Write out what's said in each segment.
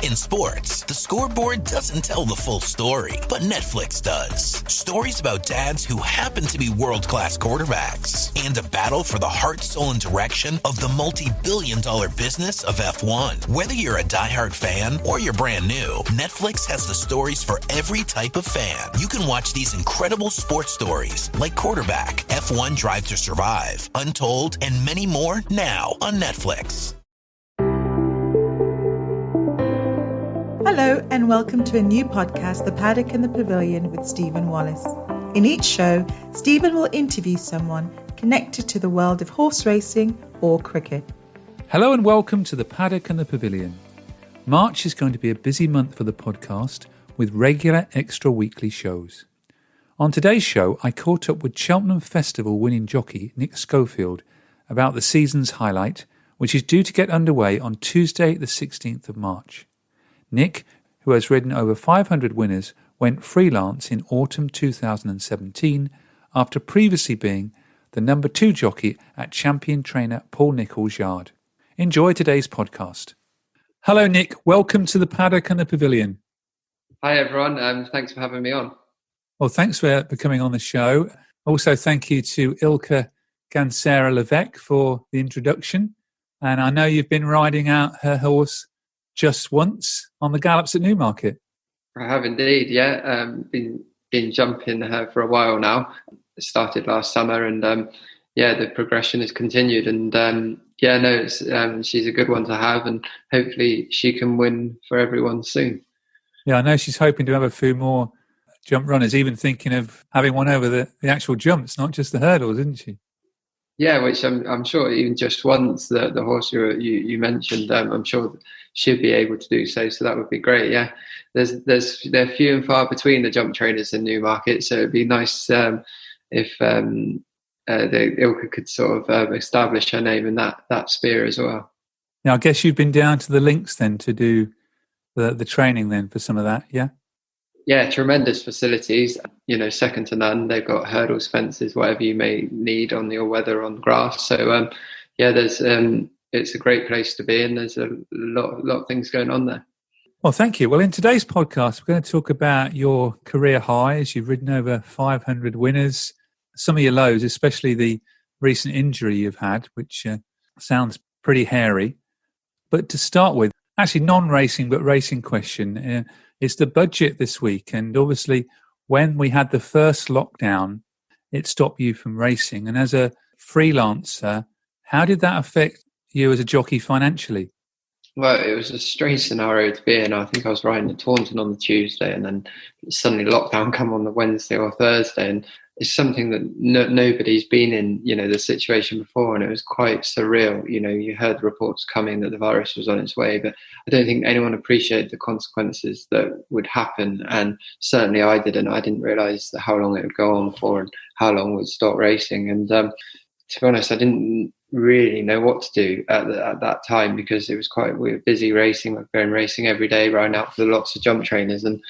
In sports, the scoreboard doesn't tell the full story, but Netflix does. Stories about dads who happen to be world-class quarterbacks and a battle for the heart, soul, and direction of the multi-billion-dollar business of F1. Whether you're a diehard fan or you're brand new, Netflix has the stories for every type of fan. You can watch these incredible sports stories like Quarterback, F1 Drive to Survive, Untold, and many more now on Netflix. Hello and welcome to a new podcast, The Paddock and the Pavilion with Stephen Wallace. In each show, Stephen will interview someone connected to the world of horse racing or cricket. Hello and welcome to The Paddock and the Pavilion. March is going to be a busy month for the podcast with regular extra weekly shows. On today's show, I caught up with Cheltenham Festival winning jockey Nick Scholfield about the season's highlight, which is due to get underway on Tuesday the 16th of March. Nick, who has ridden over 500 winners, went freelance in autumn 2017 after previously being the number 2 jockey at champion trainer Paul Nicholls' yard. Enjoy today's podcast. Hello, Nick. Welcome to the Paddock and the Pavilion. Hi, everyone. Thanks for having me on. Well, thanks for coming on the show. Also, thank you to Ilka Gansera-Levesque for the introduction. And I know you've been riding out her horse just once on the gallops at Newmarket. I have indeed, yeah. Been jumping her for a while now. It started last summer, and the progression has continued. And she's a good one to have, and hopefully she can win for everyone soon. Yeah, I know she's hoping to have a few more jump runners, even thinking of having one over the actual jumps, not just the hurdles, isn't she? Yeah, which I'm sure even just once the horse you mentioned, I'm sure she'd be able to do so. So that would be great. Yeah, they're few and far between the jump trainers in Newmarket, so it'd be nice if Ilka could sort of establish her name in that sphere as well. Now, I guess you've been down to the links then to do the training then for some of that, yeah. Yeah, tremendous facilities, second to none. They've got hurdles, fences, whatever you may need on your weather on grass. So, there's it's a great place to be, and there's a lot of things going on there. Well, thank you. Well, in today's podcast, we're going to talk about your career highs. You've ridden over 500 winners, some of your lows, especially the recent injury you've had, which sounds pretty hairy. But to start with, actually non-racing but racing question. It's the budget this week, and obviously when we had the first lockdown, it stopped you from racing. And as a freelancer, how did that affect you as a jockey financially? Well, it was a strange scenario to be in. I think I was riding at Taunton on the Tuesday, and then suddenly lockdown come on the Wednesday or Thursday, and it's something that nobody's been in, the situation before, and it was quite surreal. You heard reports coming that the virus was on its way, but I don't think anyone appreciated the consequences that would happen, and certainly I didn't. I didn't realise how long it would go on for and how long we'd stop racing. And to be honest, I didn't really know what to do at that time, because we were busy racing. We're going racing every day, riding out for lots of jump trainers, and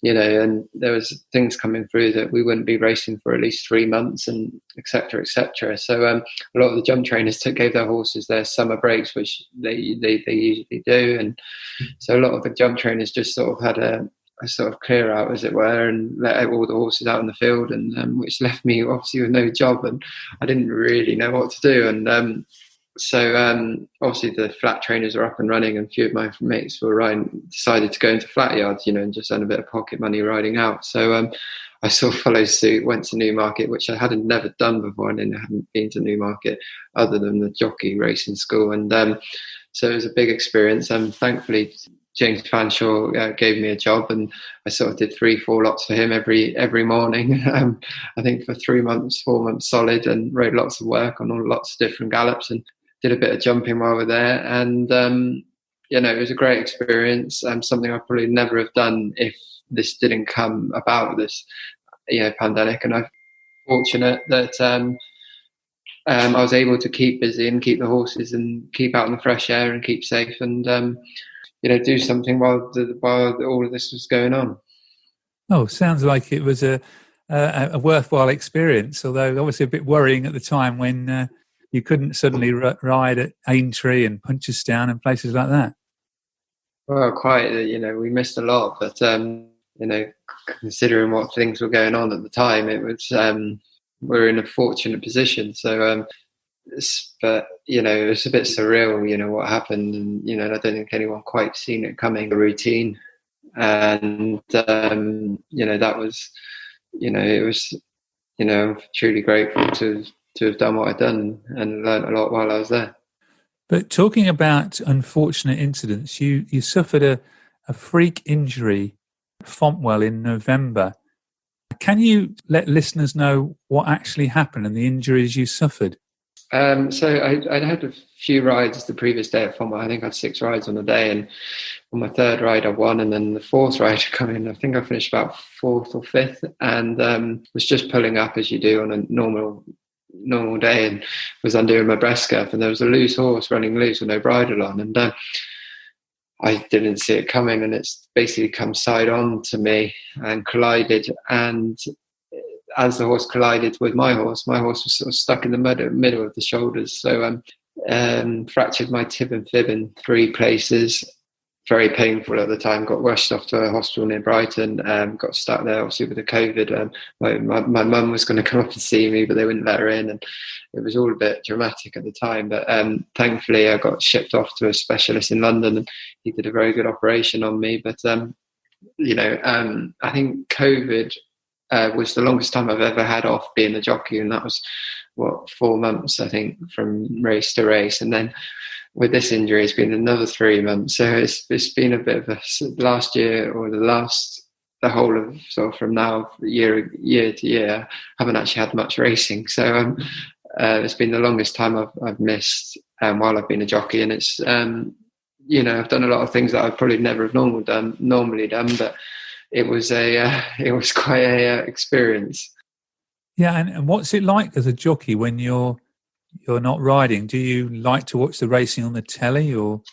there was things coming through that we wouldn't be racing for at least 3 months, and et cetera, et cetera. So a lot of the jump trainers gave their horses their summer breaks, which they usually do. And so a lot of the jump trainers just sort of had a sort of clear out, as it were, and let all the horses out in the field, and which left me obviously with no job, and I didn't really know what to do. And so obviously the flat trainers are up and running, and a few of my mates decided to go into flat yards, and just earn a bit of pocket money riding out. So I sort of followed suit, went to Newmarket, which I hadn't never done before, and I hadn't been to Newmarket other than the jockey racing school. And so it was a big experience. And thankfully, James Fanshawe gave me a job, and I sort of did 3-4 lots for him every morning. I think for 3 months, 4 months solid, and rode lots of work on lots of different gallops, and did a bit of jumping while we're there. And it was a great experience. Something I probably never have done if this didn't come about, this pandemic. And I'm fortunate that I was able to keep busy and keep the horses and keep out in the fresh air and keep safe, and do something while all of this was going on. Oh, sounds like it was a worthwhile experience, although obviously a bit worrying at the time when you couldn't suddenly ride at Aintree and Punchestown and places like that. Well, quite. We missed a lot, but considering what things were going on at the time, it was we're in a fortunate position. So, but it was a bit surreal. What happened, and I don't think anyone quite seen it coming. The routine, and that was, it was, I'm truly grateful to have done what I'd done and learned a lot while I was there. But talking about unfortunate incidents, you suffered a freak injury at Fontwell in November. Can you let listeners know what actually happened and the injuries you suffered? So I'd had a few rides the previous day at Fontwell. I think I had 6 rides on the day, and on my 3rd ride I won, and then the 4th ride I come in. I think I finished about 4th or 5th, and was just pulling up as you do on a normal day, and was undoing my breast cuff, and there was a loose horse running loose with no bridle on, and I didn't see it coming, and it's basically come side on to me and collided. And as the horse collided with my horse was sort of stuck in the middle of the shoulders. So fractured my tib and fib in 3 places. Very painful at the time. Got rushed off to a hospital near Brighton. Got stuck there, obviously, with the COVID. My mum was going to come up and see me, but they wouldn't let her in, and it was all a bit dramatic at the time. But thankfully, I got shipped off to a specialist in London, and he did a very good operation on me. But I think COVID was the longest time I've ever had off being a jockey, and that was 4 months, I think, from race to race, and then with this injury it's been another 3 months. So it's been a bit of a last year, or the whole of sort of from now year to year, I haven't actually had much racing. So it's been the longest time I've missed while I've been a jockey, and it's I've done a lot of things that I probably never have normally done, but it was quite a experience. Yeah, and what's it like as a jockey when you're not riding? Do you like to watch the racing on the telly, or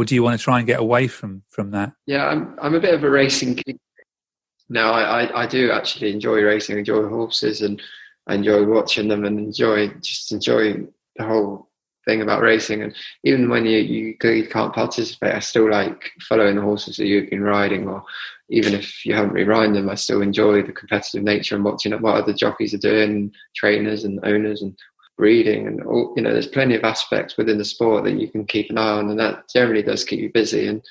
do you want to try and get away from that? Yeah, I'm a bit of a racing geek. No, I do actually enjoy racing, enjoy horses, and I enjoy watching them, and enjoy the whole thing about racing. And even when you can't participate, I still like following the horses that you've been riding, or even if you haven't been riding them, I still enjoy the competitive nature and watching what other jockeys are doing, trainers and owners and breeding, and all, there's plenty of aspects within the sport that you can keep an eye on, and that generally does keep you busy. And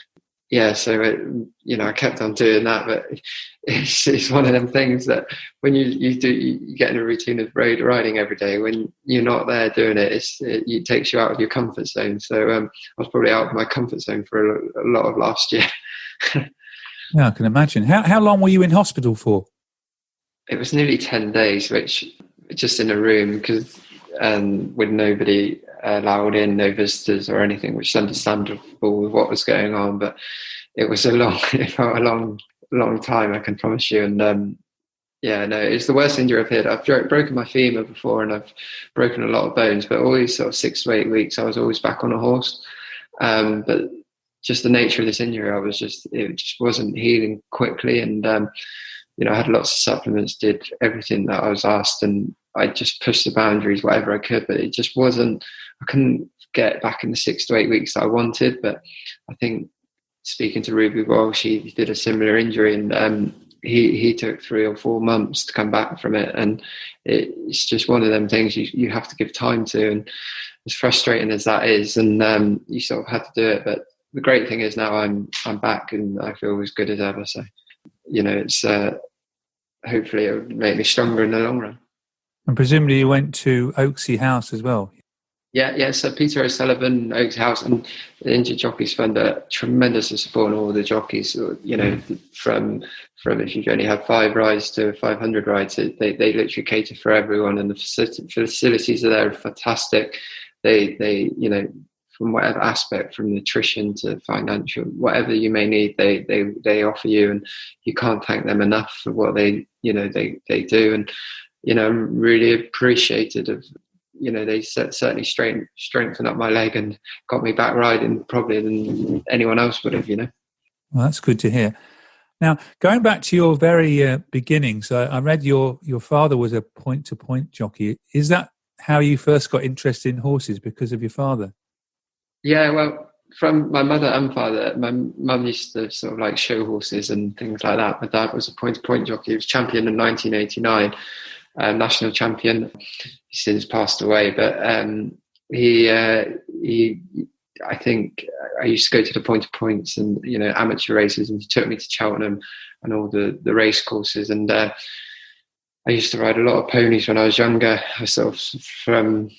yeah, so I kept on doing that, but it's one of them things that when you get in a routine of road riding every day, when you're not there doing it, it takes you out of your comfort zone. So I was probably out of my comfort zone for a lot of last year. Yeah, I can imagine. How long were you in hospital for? It was nearly 10 days, which just in a room, with nobody allowed in, no visitors or anything, which is understandable with what was going on. But it felt a long time, I can promise you. And it's the worst injury I've had. I've broken my femur before, and I've broken a lot of bones, but always sort of 6 to 8 weeks I was always back on a horse. But just the nature of this injury, it just wasn't healing quickly. And I had lots of supplements, did everything that I was asked, and I just pushed the boundaries whatever I could, but it just wasn't. I couldn't get back in the 6 to 8 weeks that I wanted. But I think, speaking to Ruby Walsh, she did a similar injury, and he took 3 or 4 months to come back from it. And it's just one of them things you have to give time to, and as frustrating as that is, and you sort of had to do it. But the great thing is now I'm back, and I feel as good as ever. So it's hopefully it would make me stronger in the long run. And presumably you went to Oaksey House as well. Yeah. So Peter O'Sullivan, Oaksey House, and the Injured Jockeys Fund are tremendous support on all the jockeys. From if you only have 5 rides to 500 rides, they literally cater for everyone, and the facilities are there are fantastic. They from whatever aspect, from nutrition to financial, whatever you may need, they offer you, and you can't thank them enough for what they do. And I'm really appreciated of, they certainly strengthened up my leg and got me back riding probably than anyone else would have, Well, that's good to hear. Now, going back to your very beginnings, I read your father was a point-to-point jockey. Is that how you first got interested in horses, because of your father? Yeah, well, from my mother and father. My mum used to sort of like show horses and things like that. My dad was a point-to-point jockey. He was champion in 1989, national champion. He's since passed away, but he I think I used to go to the point-to-points and, you know, amateur races, and he took me to Cheltenham and all the race courses. And I used to ride a lot of ponies when I was younger. I sort of, from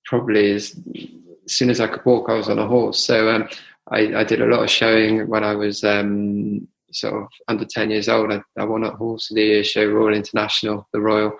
probably as soon as I could walk, I was on a horse. So I did a lot of showing when I was sort of under 10 years old. I won at Horse of the Year show, Royal International, the Royal,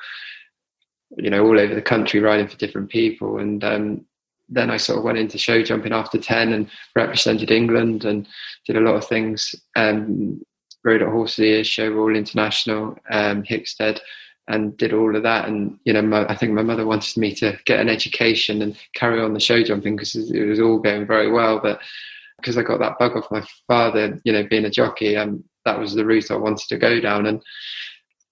you know, all over the country, riding for different people. And then I sort of went into show jumping after 10 and represented England and did a lot of things. Rode at Horse of the Year show, Royal International, Hickstead, and did all of that. And, you know, I think my mother wanted me to get an education and carry on the show jumping because it was all going very well. But because I got that bug off my father, you know, being a jockey, that was the route I wanted to go down. And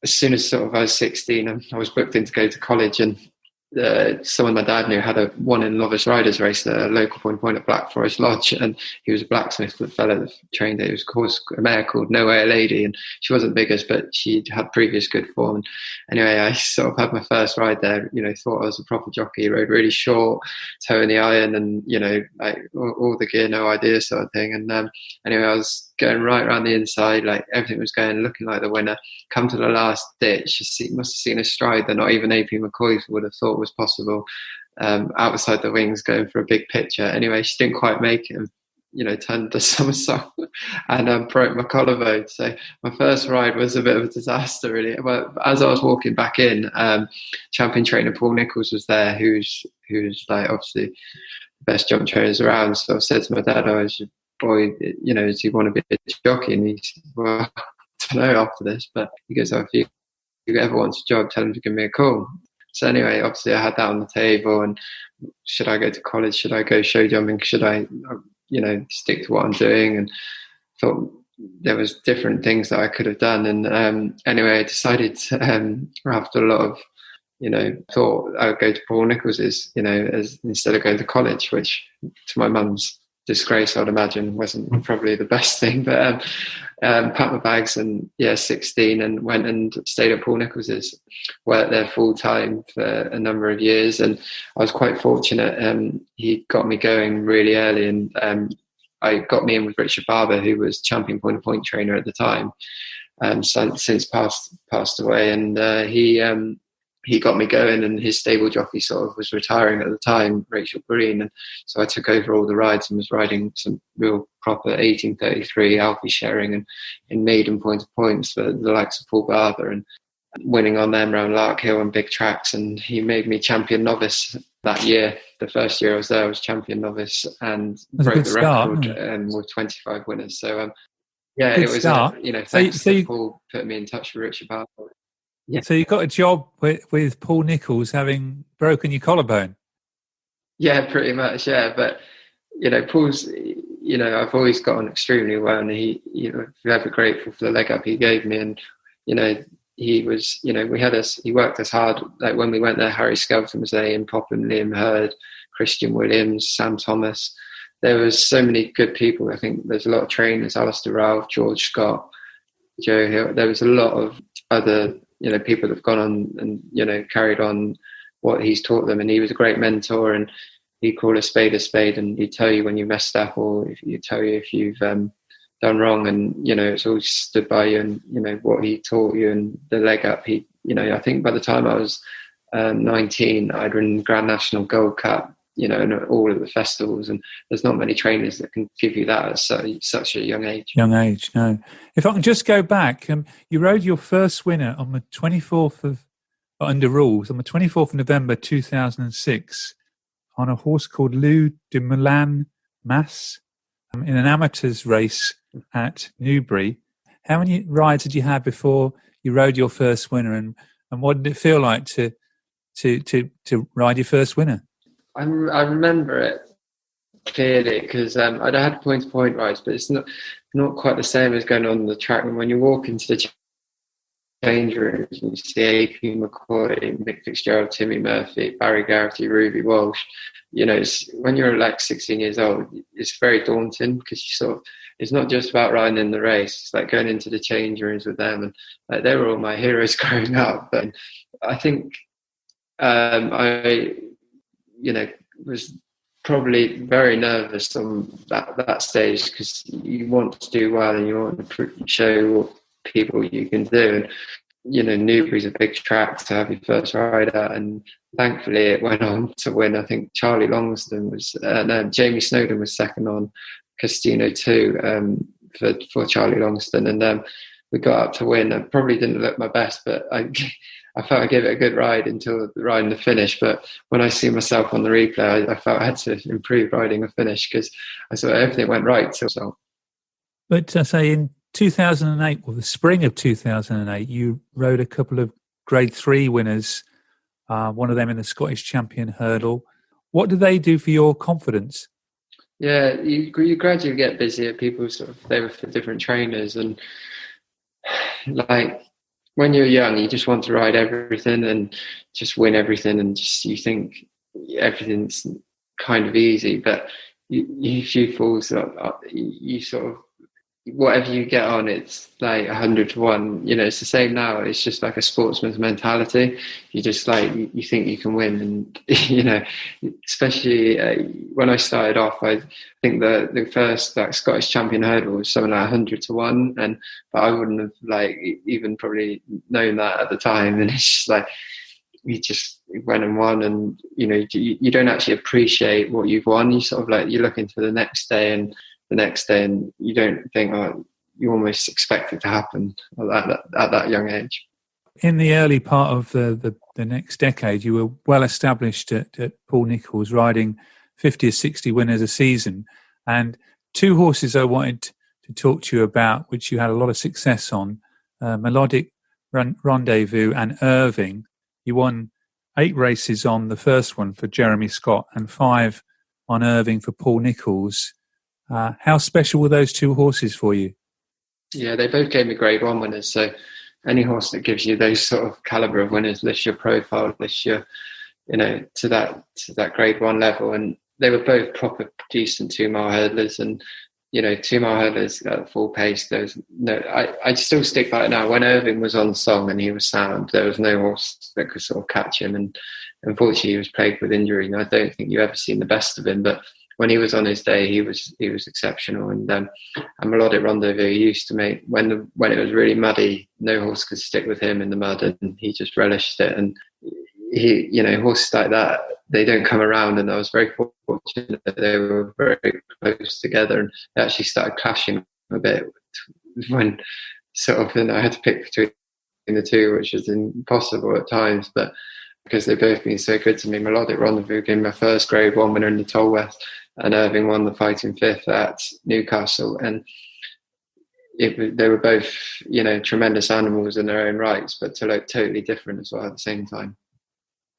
as soon as sort of I was 16, I was booked in to go to college, and someone my dad knew had won in novice riders race at a local point at Black Forest Lodge, and he was a blacksmith, the fella that trained it. It was, of course, a mare called No Way a Lady, and she wasn't biggest, but she had previous good form. And anyway, I sort of had my first ride there, you know, thought I was a proper jockey, rode really short, toe in the iron, and, you know, like all the gear, no idea sort of thing. And anyway, I was going right around the inside, like everything was going, looking like the winner. Come to the last ditch, must have seen a stride that not even AP McCoy would have thought was possible. Outside the wings, going for a big picture. Anyway, she didn't quite make it, and, you know, turned the somersault and broke my collarbone. So my first ride was a bit of a disaster, really. But as I was walking back in, champion trainer Paul Nicholls was there, who's like obviously the best jump trainers around. So I said to my dad, boy, you know, do you want to be a jockey? And he said, well, I don't know after this, but he goes, oh, if you ever want a job, tell him to give me a call. So anyway, obviously I had that on the table, and should I go to college? Should I go show jumping? Should I, you know, stick to what I'm doing? And thought there was different things that I could have done. And anyway, I decided after a lot of, you know, thought I would go to Paul Nicholls', you know, instead of going to college, which to my mum's disgrace, I'd imagine, wasn't probably the best thing. But packed my bags and 16, and went and stayed at Paul Nicholls', worked there full time for a number of years, and I was quite fortunate. He got me going really early, and I got me in with Richard Barber, who was champion point-to-point trainer at the time, since passed away, and he got me going, and his stable jockey sort of was retiring at the time, Rachel Green, and so I took over all the rides and was riding some real proper 1833 Alfie Shering and in maiden point-to-points for the likes of Paul Barber, and winning on them around Lark Hill and big tracks. And he made me champion novice that year. The first year I was there, I was champion novice and broke the record with 25 winners. So it was thanks to Paul putting me in touch with Richard Barber. Yeah. So you got a job with Paul Nicholls, having broken your collarbone. Yeah, pretty much. Yeah, but you know, Paul's, you know, I've always got on extremely well, and he, you know, forever grateful for the leg up he gave me. And you know, he was, you know, he worked us hard. Like when we went there, Harry Skelton was there, Ian Popham, Liam Hurd, Christian Williams, Sam Thomas. There was so many good people. I think there's a lot of trainers: Alistair Ralph, George Scott, Joe Hill. There was a lot of other, you know, people that have gone on and, you know, carried on what he's taught them. And he was a great mentor, and he'd call a spade, and he'd tell you when you messed up, or he'd tell you if you've done wrong. And, you know, it's always stood by you, and, you know, what he taught you and the leg up. He, you know, I think by the time I was 19, I'd won Grand National Gold Cup, you know, and all of the festivals, and there's not many trainers that can give you that at such a young age. No. If I can just go back, you rode your first winner on the 24th of, under rules, on the 24th of November 2006 on a horse called Loup de Moulin Mas in an amateurs race at Newbury. How many rides did you have before you rode your first winner, and what did it feel like to ride your first winner? I remember it clearly because I'd had point-to-point rides, but it's not quite the same as going on the track. And when you walk into the change rooms and you see AP McCoy, Mick Fitzgerald, Timmy Murphy, Barry Garrity, Ruby Walsh, when you're like 16 years old, it's very daunting because it's not just about riding in the race. It's like going into the change rooms with them, and like they were all my heroes growing up. But I think I was probably very nervous on that stage because you want to do well and you want to show what people you can do. And Newbury's a big track to have your first ride at, and thankfully it went on to win. I think Charlie Longston was Jamie Snowden was second on Castino 2 for Charlie Longston, and we got up to win. I probably didn't look my best, but I felt I gave it a good ride until the ride and the finish. But when I see myself on the replay, I felt I had to improve riding a finish because I thought everything went right till so. But say in 2008, or the spring of 2008, you rode a couple of Grade 3 winners, one of them in the Scottish Champion Hurdle. What do they do for your confidence? Yeah, you gradually get busier. People they were for different trainers, and like when you're young, you just want to ride everything and just win everything, and just you think everything's kind of easy. But if you fall, you sort of whatever you get on, it's like 100 to 1. It's the same now. It's just like a sportsman's mentality. You just like you think you can win, and especially when I started off, I think the first like Scottish Champion Hurdle was something like 100 to 1, but I wouldn't have like even probably known that at the time. And it's just like you just went and won, and you don't actually appreciate what you've won. You sort of like you look into the next day and you don't think, you almost expect it to happen at that young age. In the early part of the next decade, you were well established at Paul Nicholls, riding 50 or 60 winners a season. And two horses I wanted to talk to you about, which you had a lot of success on, Melodic Rendezvous and Irving. You won 8 races on the first one for Jeremy Scott and 5 on Irving for Paul Nicholls. How special were those two horses for you? Yeah, they both gave me Grade 1 winners. So any horse that gives you those sort of calibre of winners lifts your profile, lifts your, to that Grade 1 level. And they were both proper decent 2-mile hurdlers. And 2-mile hurdlers at full pace. There was I still stick by it now. When Irving was on song and he was sound, there was no horse that could sort of catch him. And unfortunately, he was plagued with injury. And I don't think you ever seen the best of him, but when he was on his day, he was exceptional. And Melodic Rendezvous used to make when it was really muddy, no horse could stick with him in the mud, and he just relished it. And he, horses like that, they don't come around. And I was very fortunate that they were very close together, and they actually started clashing a bit when I had to pick between the two, which was impossible at times, but because they've both been so good to me. Melodic Rendezvous gave me my first Grade 1 winner in the Tolworth, and Irving won the Fighting Fifth at Newcastle. And they were both, tremendous animals in their own rights, but to look totally different as well at the same time.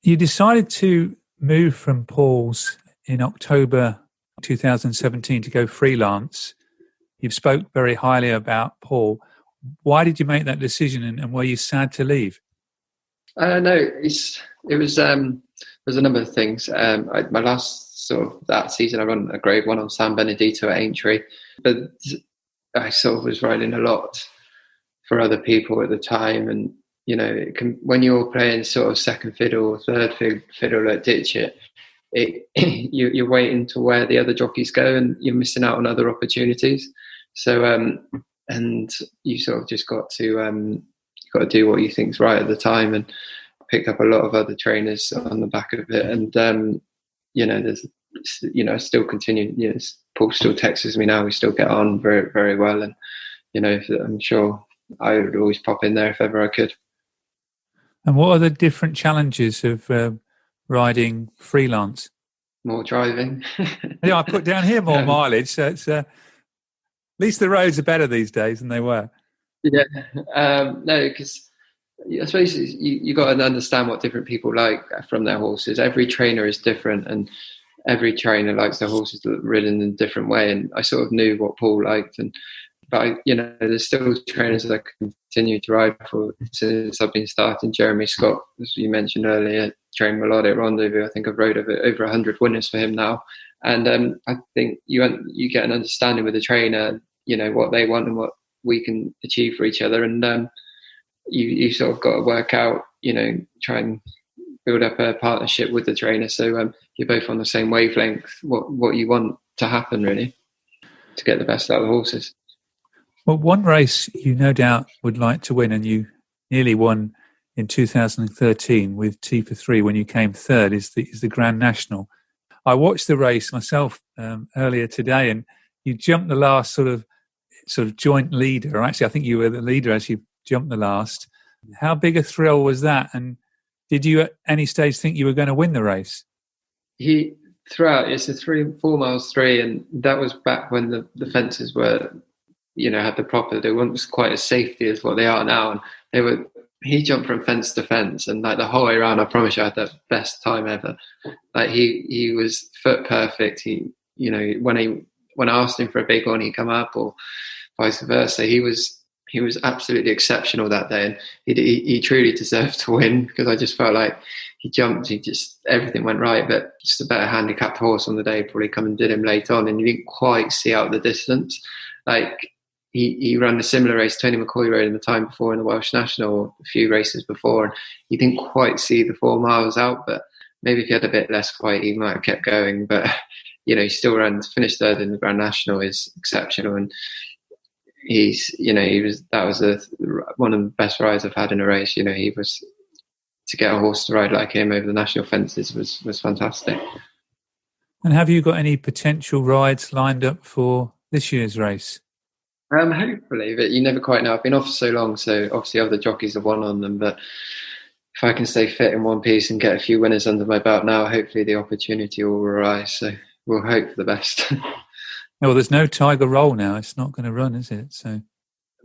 You decided to move from Paul's in October 2017 to go freelance. You've spoke very highly about Paul. Why did you make that decision, and were you sad to leave? No, it was there's a number of things. My last that season, I ran a Grade 1 on San Benedito at Aintree, but I was riding a lot for other people at the time, and when you're playing second fiddle or third fiddle at Ditchit, you're waiting to where the other jockeys go, and you're missing out on other opportunities. So and you just got to do what you think's right at the time, and picked up a lot of other trainers on the back of it. And there's still continue. Paul still texts me now. We still get on very, very well, and I'm sure I would always pop in there if ever I could. And what are the different challenges of riding freelance? More driving. Yeah, I put down here more mileage. So it's at least the roads are better these days than they were. Yeah, no, because I suppose you got to understand what different people like from their horses. Every trainer is different, and every trainer likes their horses ridden in a different way. And I sort of knew what Paul liked, and But there's still trainers that I continue to ride for since I've been starting. Jeremy Scott, as you mentioned earlier, trained Melodic Rendezvous. I think I've rode over 100 winners for him now. And I think you get an understanding with the trainer, what they want and what we can achieve for each other. And you sort of got to work out, try and build up a partnership with the trainer. So you're both on the same wavelength, what you want to happen, really, to get the best out of the horses. Well, one race you no doubt would like to win, and you nearly won in 2013 with T for 3 when you came third, is the Grand National. I watched the race myself earlier today, and you jumped the last sort of joint leader. Or actually, I think you were the leader as you jumped the last. How big a thrill was that? And did you at any stage think you were going to win the race? Throughout, it's a 4 miles 3, and that was back when the fences were, had the proper, they weren't quite as safety as what they are now. And he jumped from fence to fence, and like the whole way around, I promise you, I had the best time ever. Like he was foot perfect. When I asked him for a big one, he'd come up, or vice versa. He was absolutely exceptional that day, and he truly deserved to win, because I just felt like he jumped, everything went right, but just a better handicapped horse on the day probably come and did him late on, and you didn't quite see out the distance. Like he ran a similar race Tony McCoy rode in the time before in the Welsh National, a few races before, and he didn't quite see the 4 miles out, but maybe if he had a bit less fight, he might have kept going. But he still finished third in the Grand National is exceptional, and that was one of the best rides I've had in a race. He was, to get a horse to ride like him over the national fences was fantastic. And have you got any potential rides lined up for this year's race? Hopefully, but you never quite know. I've been off for so long, so obviously other jockeys have won on them, but if I can stay fit in one piece and get a few winners under my belt now, hopefully the opportunity will arise. So we'll hope for the best. Well, there's no Tiger Roll now. It's not going to run, is it? So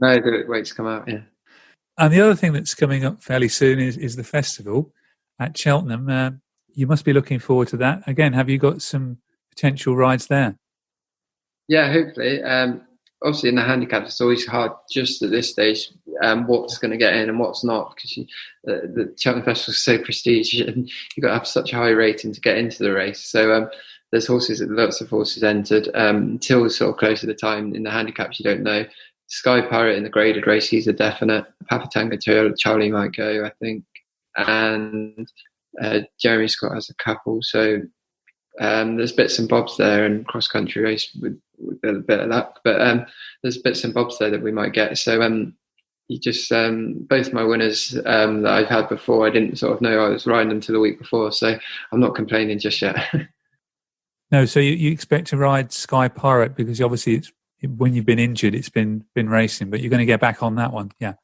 no, wait to come out, yeah. And the other thing that's coming up fairly soon is the festival at Cheltenham. You must be looking forward to that. Again, have you got some potential rides there? Yeah, hopefully. Obviously, in the handicap, it's always hard just at this stage what's going to get in and what's not, because the Cheltenham Festival is so prestigious, and you've got to have such a high rating to get into the race. So there's lots of horses entered. Until sort of close to the time in the handicaps, you don't know. Sky Pirate in the graded race, he's a definite. Papa Tango Charlie might go, I think. And Jeremy Scott has a couple. So there's bits and bobs there, and cross-country race with a bit of luck. But there's bits and bobs there that we might get. So both my winners that I've had before, I didn't sort of know I was riding them till the week before. So I'm not complaining just yet. No, so you expect to ride Sky Pirate, because obviously when you've been injured, it's been racing, but you're going to get back on that one, yeah.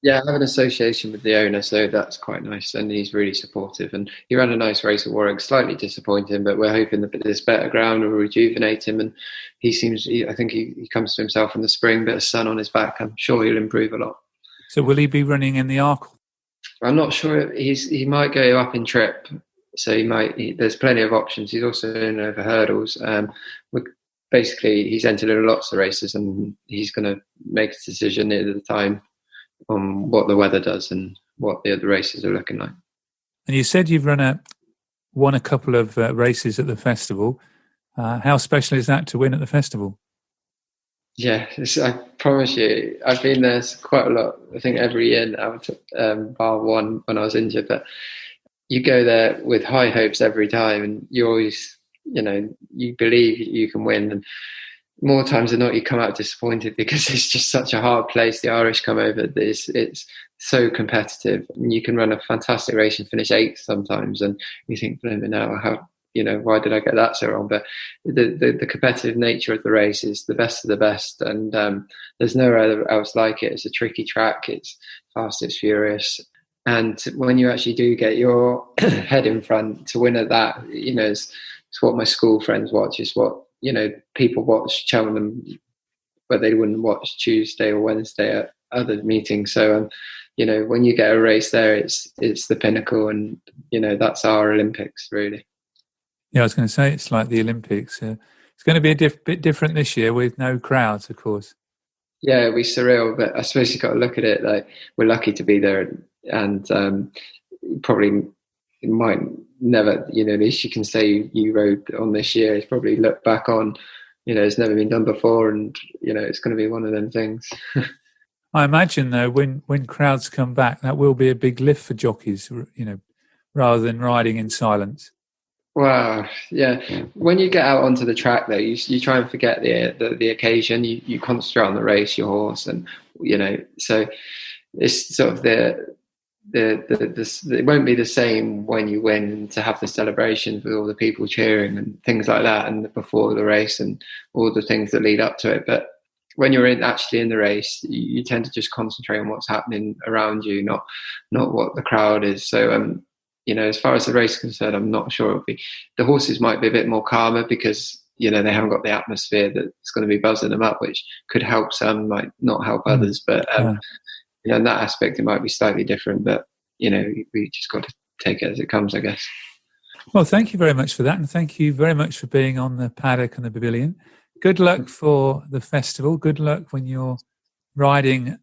Yeah, I have an association with the owner, so that's quite nice, and he's really supportive. And he ran a nice race at Warwick, slightly disappointing, but we're hoping that this better ground will rejuvenate him. And I think he comes to himself in the spring, bit of sun on his back. I'm sure he'll improve a lot. So will he be running in the Arkle? I'm not sure. He might go up in trip, so there's plenty of options. He's also in over hurdles. Basically, he's entered in lots of races, and he's going to make a decision near the time on what the weather does and what the other races are looking like. And you said you've won a couple of races at the festival. How special is that to win at the festival? Yeah, I promise you, I've been there quite a lot. I think every year now, bar one when I was injured. But you go there with high hopes every time, and you always, you believe you can win. And more times than not, you come out disappointed, because it's just such a hard place. The Irish come over. It's so competitive, and you can run a fantastic race and finish 8th sometimes, and you think, why did I get that so wrong? But the competitive nature of the race is the best of the best, and there's nowhere else like it. It's a tricky track. It's fast. It's furious. And when you actually do get your head in front to win at that, it's what my school friends watch. It's what people watch Cheltenham, but they wouldn't watch Tuesday or Wednesday at other meetings. So, when you get a race there, it's the pinnacle, and that's our Olympics, really. Yeah, I was going to say, it's like the Olympics. It's going to be a bit different this year with no crowds, of course. Yeah, it'll be surreal, but I suppose you've got to look at it like we're lucky to be there, and probably might never, at least you can say you rode on this year. It's probably look back on, it's never been done before, and it's going to be one of them things. I imagine though, when crowds come back, that will be a big lift for jockeys, rather than riding in silence. Wow, yeah. When you get out onto the track, though, you try and forget the occasion. You concentrate on the race, your horse, and so it's sort of it won't be the same when you win, to have the celebrations with all the people cheering and things like that, and before the race and all the things that lead up to it. But when you're actually in the race, you tend to just concentrate on what's happening around you, not what the crowd is. So as far as the race is concerned, I'm not sure the horses might be a bit more calmer because, they haven't got the atmosphere that's going to be buzzing them up, which could help some, might not help others. But, in that aspect, it might be slightly different. But, we just got to take it as it comes, I guess. Well, thank you very much for that. And thank you very much for being on the paddock and the pavilion. Good luck for the festival. Good luck when you're riding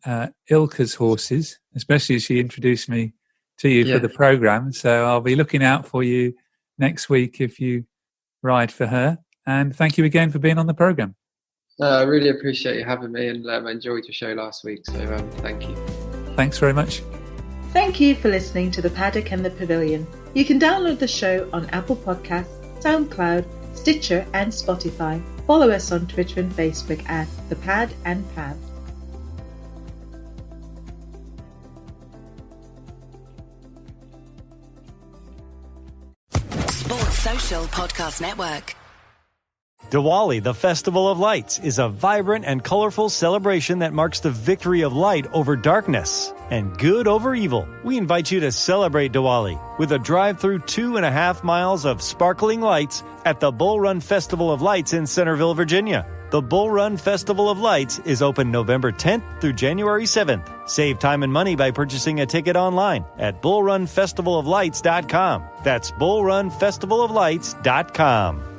Ilka's horses, especially as she introduced me to you for the programme. So I'll be looking out for you next week if you ride for her. And thank you again for being on the programme. I really appreciate you having me, and I enjoyed your show last week. So thank you. Thanks very much. Thank you for listening to The Paddock and the Pavilion. You can download the show on Apple Podcasts, SoundCloud, Stitcher and Spotify. Follow us on Twitter and Facebook at The Pad and Pav. Sports Social Podcast Network. Diwali, the Festival of Lights, is a vibrant and colorful celebration that marks the victory of light over darkness and good over evil. We invite you to celebrate Diwali with a drive through 2.5 miles of sparkling lights at the Bull Run Festival of Lights in Centerville, Virginia. The Bull Run Festival of Lights is open November 10th through January 7th. Save time and money by purchasing a ticket online at bullrunfestivaloflights.com. That's bullrunfestivaloflights.com.